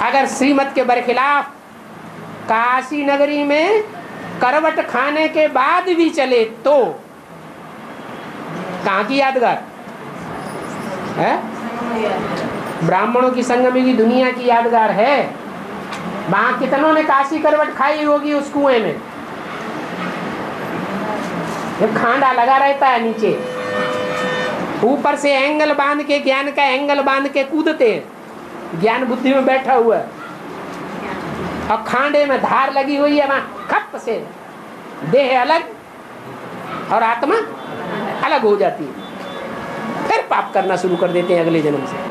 अगर श्रीमत के बरखिलाफ काशी नगरी में करवट खाने के बाद भी चले तो कहाँ की यादगार है? ब्राह्मणों की संगमी की दुनिया की यादगार है। वहां कितनों ने काशी करवट खाई होगी उस कुएं में। ये खांडा लगा रहता है नीचे, ऊपर से एंगल बांध के, ज्ञान का एंगल बांध के कूदते हैं। ज्ञान बुद्धि में बैठा हुआ है और खांडे में धार लगी हुई है। वहां खप से देह अलग और आत्मा अलग हो जाती है। फिर पाप करना शुरू कर देते हैं अगले जन्म से।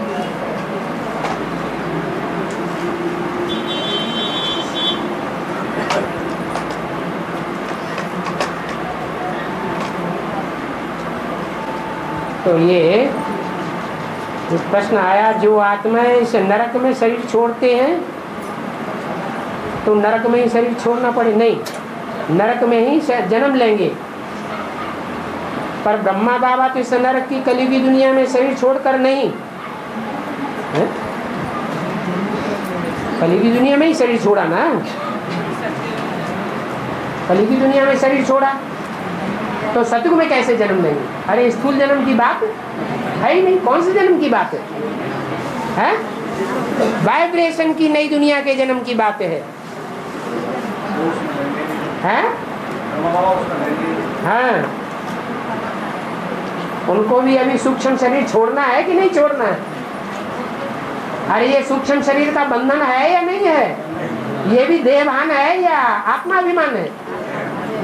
तो ये प्रश्न आया, जो आत्माएं इस नरक में शरीर छोड़ते हैं तो नरक में ही शरीर छोड़ना पड़े? नहीं, नरक में ही जन्म लेंगे। पर ब्रह्मा बाबा तो इस नरक की कलयुगी दुनिया में शरीर छोड़कर नहीं है? कलयुगी दुनिया में ही शरीर छोड़ा ना, कलयुगी दुनिया में शरीर छोड़ा तो सतयुग में कैसे जन्म लेंगे? अरे स्थूल जन्म की बात है ही नहीं। कौन से जन्म की बात है? वाइब्रेशन की नई दुनिया के जन्म की बात है। हाँ, उनको भी अभी सूक्ष्म शरीर छोड़ना है कि नहीं छोड़ना है? अरे ये सूक्ष्म शरीर का बंधन है या नहीं है? ये भी देहभान है या आत्माभिमान है?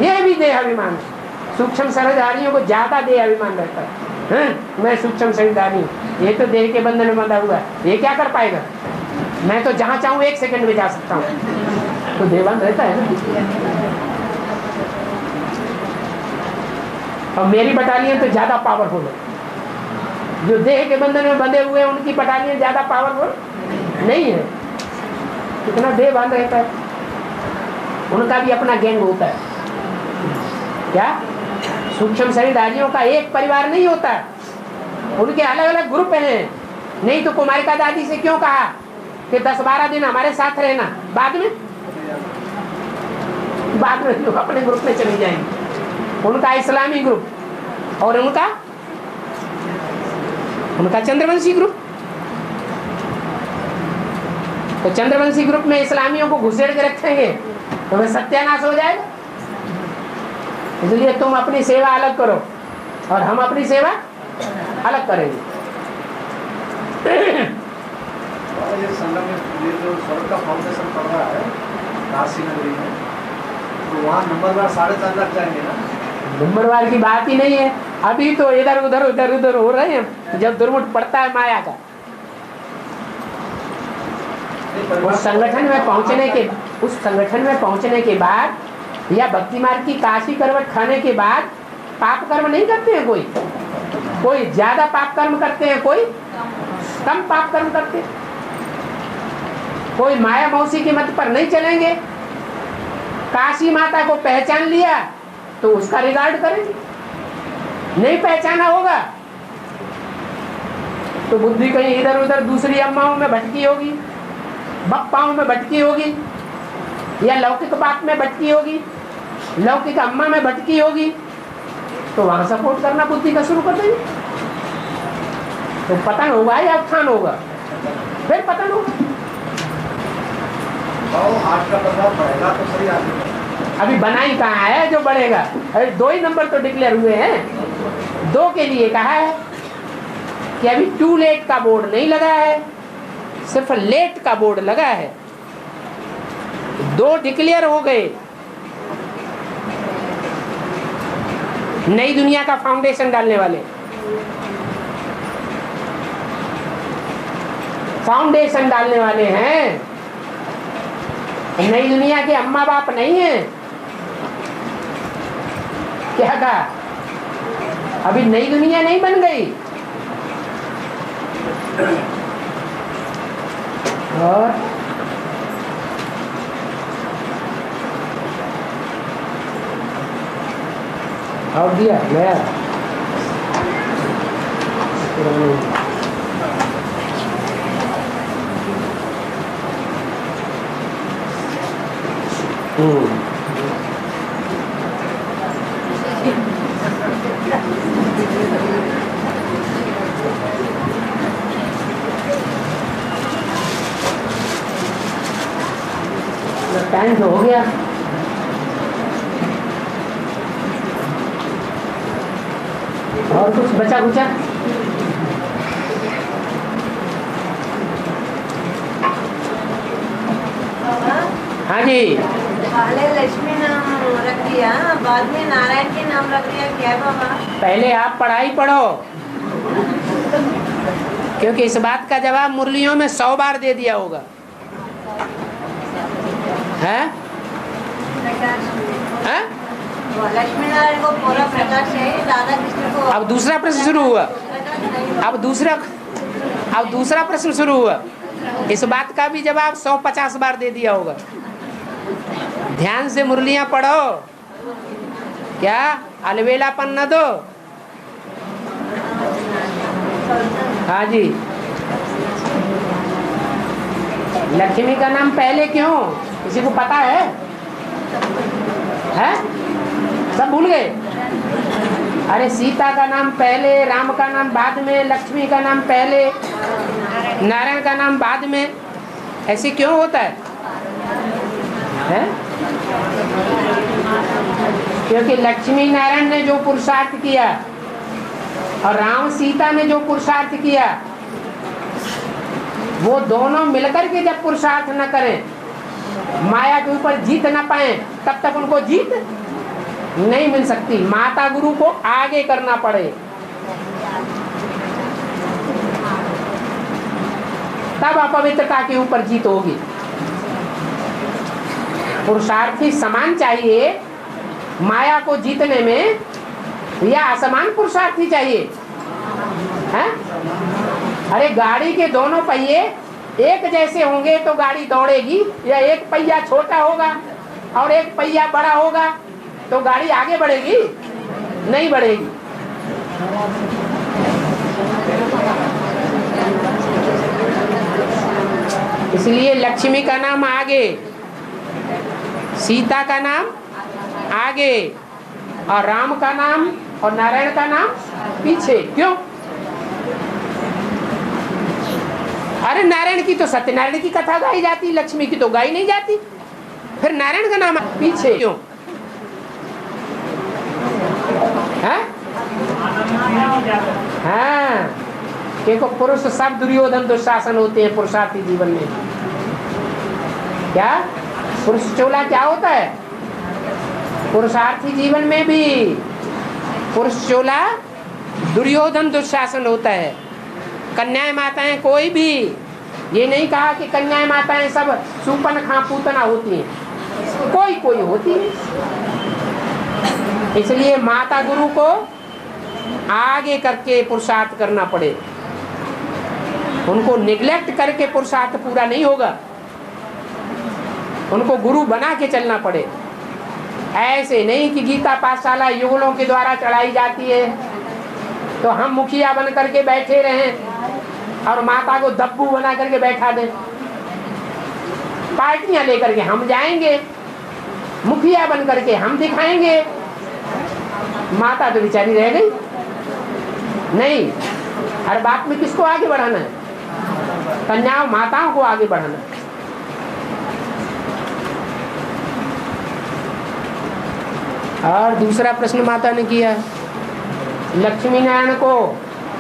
ये भी देहाभिमान है। सूक्ष्म शरीरधारियों को ज्यादा देह अभिमान रहता है। मैं सूक्ष्म शरीरधारी, ये तो देह के बंधन में बंधा हुआ है, ये क्या कर पाएगा? मैं तो जहां चाहूं 1 सेकंड में जा सकता हूं। तो देहभान रहता है ना। और मेरी बटालियन तो ज्यादा पावरफुल है। जो देह के बंधन में बंधे हुए हैं उनकी बटालियन ज्यादा पावरफुल नहीं है। कितना देहभान रहता है। उनका भी अपना गैंग होता है। क्या सूक्ष्म शरीरधारियों का एक परिवार नहीं होता, उनके अलग अलग ग्रुप हैं। नहीं तो कुमारिका दादी से क्यों कहा कि 10-12 दिन हमारे साथ रहना, बाद में लोग अपने ग्रुप में चले जाएंगे। उनका इस्लामी ग्रुप और उनका चंद्रवंशी ग्रुप। तो चंद्रवंशी ग्रुप में इस्लामियों को घुसेड़ के रखेंगे तो वह सत्यानाश हो जाएगा। इसलिए तुम अपनी सेवा अलग करो और हम अपनी सेवा अलग करेंगे। ये संगम में ये जो स्वर्ग का फाउंडेशन पड़ रहा है काशी नगरी में, तो वहाँ नंबरवार 4.5 लाख जाएंगे ना? नंबरवार की बात ही नहीं है। अभी तो इधर उधर हो रहे हैं। जब दुर्मुठ पड़ता है माया का, उस संगठन में पहुंचने के बाद या भक्ति मार्ग की काशी करवट खाने के बाद पाप कर्म नहीं करते हैं। कोई ज्यादा पाप कर्म करते हैं, कोई कम पाप कर्म करते हैं। कोई माया मौसी के मत पर नहीं चलेंगे। काशी माता को पहचान लिया तो उसका रिगार्ड करेंगे, नहीं पहचाना होगा तो बुद्धि कहीं इधर उधर दूसरी अम्माओं में भटकी होगी, बप्पाओं में भटकी होगी, या लौकिक बात में भटकी होगी, लौकिक अम्मा में भटकी होगी, तो वहां सपोर्ट करना बुद्धि का शुरू कर देंगे। तो पतन होगा या उत्थान होगा? फिर पतन होगा। आज का प्रभाव बढ़ेगा तो सही आगे। अभी बनाई कहाँ है जो बढ़ेगा? अरे 2 ही नंबर तो डिक्लेयर हुए हैं। 2 के लिए कहा है कि अभी टू लेट का बोर्ड नहीं लगा है, सिर्फ लेट का बोर्ड लगा है। 2 डिक्लेयर हो गए। नई दुनिया का फाउंडेशन डालने वाले, फाउंडेशन डालने वाले हैं। नई दुनिया के अम्मा बाप नहीं है। क्या कहा? अभी नई दुनिया नहीं बन गई। और दिया गया टाइम तो हो गया। और कुछ बचा कुचा? हाँ जी। पहले लक्ष्मी नाम रख दिया, बाद में नारायण के नाम रख दिया, क्या बाबा? पहले आप पढ़ाई पढ़ो, क्योंकि इस बात का जवाब मुरलियों में 100 बार दे दिया होगा। है? है? लक्ष्मी नारायण को पूरा प्रकाश है, राधा कृष्ण को। अब दूसरा प्रश्न शुरू हुआ। अब दूसरा प्रश्न शुरू हुआ। इस बात का भी जवाब 150 बार दे दिया होगा। ध्यान से मुरलियां पढ़ो, क्या अलवेलापन न दो। हाँ जी। लक्ष्मी का नाम पहले क्यों, किसी को पता है? हैं? सब भूल गए? अरे सीता का नाम पहले, राम का नाम बाद में, लक्ष्मी का नाम पहले, नारायण का नाम बाद में। ऐसे क्यों होता है? हैं? क्योंकि लक्ष्मी नारायण ने जो पुरुषार्थ किया और राम सीता ने जो पुरुषार्थ किया, वो दोनों मिलकर के जब पुरुषार्थ न करें, माया के ऊपर जीत न पाए, तब तक उनको जीत नहीं मिल सकती। माता गुरु को आगे करना पड़े, तब अपवित्रता के ऊपर जीत होगी। पुरुषार्थी समान चाहिए माया को जीतने में, या असमान पुरुषार्थी चाहिए? हैं? अरे गाड़ी के दोनों पहिए एक जैसे होंगे तो गाड़ी दौड़ेगी, या एक पहिया छोटा होगा और एक पहिया बड़ा होगा तो गाड़ी आगे बढ़ेगी? नहीं बढ़ेगी। इसलिए लक्ष्मी का नाम आगे, सीता का नाम आगे, और राम का नाम और नारायण का नाम पीछे। क्यों? अरे नारायण की तो सत्यनारायण की कथा गाई जाती, लक्ष्मी की तो गाई नहीं जाती, फिर नारायण का नाम पीछे क्यों? हाँ, देखो पुरुष सब दुर्योधन दुशासन होते हैं पुरुषार्थी जीवन में। क्या पुरुष चोला क्या होता है? पुरुषार्थी जीवन में भी पुरुष चोला दुर्योधन दुशासन होता है। कन्याएं माताएं कोई भी, ये नहीं कहा कि कन्याएं माताएं सब सुपन खा पूतना होती हैं, कोई कोई होती है। इसलिए माता गुरु को आगे करके पुरुषार्थ करना पड़े, उनको निग्लेक्ट करके पुरुषार्थ पूरा नहीं होगा, उनको गुरु बना के चलना पड़े। ऐसे नहीं कि गीता पाठशाला युगलों के द्वारा चढ़ाई जाती है तो हम मुखिया बन करके बैठे रहें और माता को दब्बू बना करके बैठा दें। पार्टियां लेकर के हम जाएंगे, मुखिया बन करके हम दिखाएंगे, माता तो बेचारी रह गई। नहीं, हर बात में किसको आगे बढ़ाना है? कन्याओं माताओं को आगे बढ़ाना है। और दूसरा प्रश्न माता ने किया, लक्ष्मी नारायण को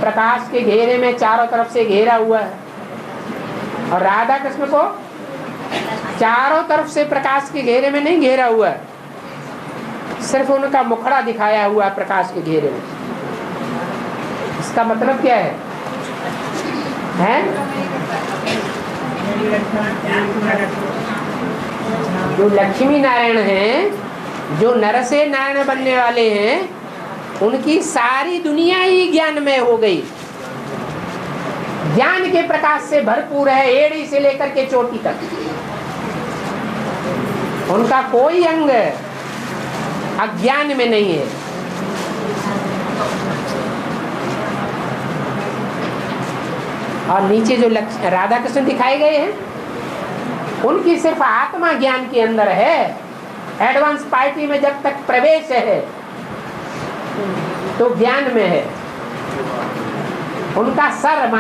प्रकाश के घेरे में चारों तरफ से घेरा हुआ है, और राधा कृष्ण को चारों तरफ से प्रकाश के घेरे में नहीं घेरा हुआ है, सिर्फ उनका मुखड़ा दिखाया हुआ है प्रकाश के घेरे में। इसका मतलब क्या है? जो लक्ष्मी नारायण हैं, जो नर से नारायण बनने वाले हैं, उनकी सारी दुनिया ही ज्ञान में हो गई, ज्ञान के प्रकाश से भरपूर है, एड़ी से लेकर के चोटी तक। उनका कोई अंग अज्ञान में नहीं है। और नीचे जो राधा कृष्ण दिखाए गए हैं, उनकी सिर्फ आत्मा ज्ञान के अंदर है, एडवांस पार्टी में जब तक प्रवेश है तो ज्ञान में है। उनका सर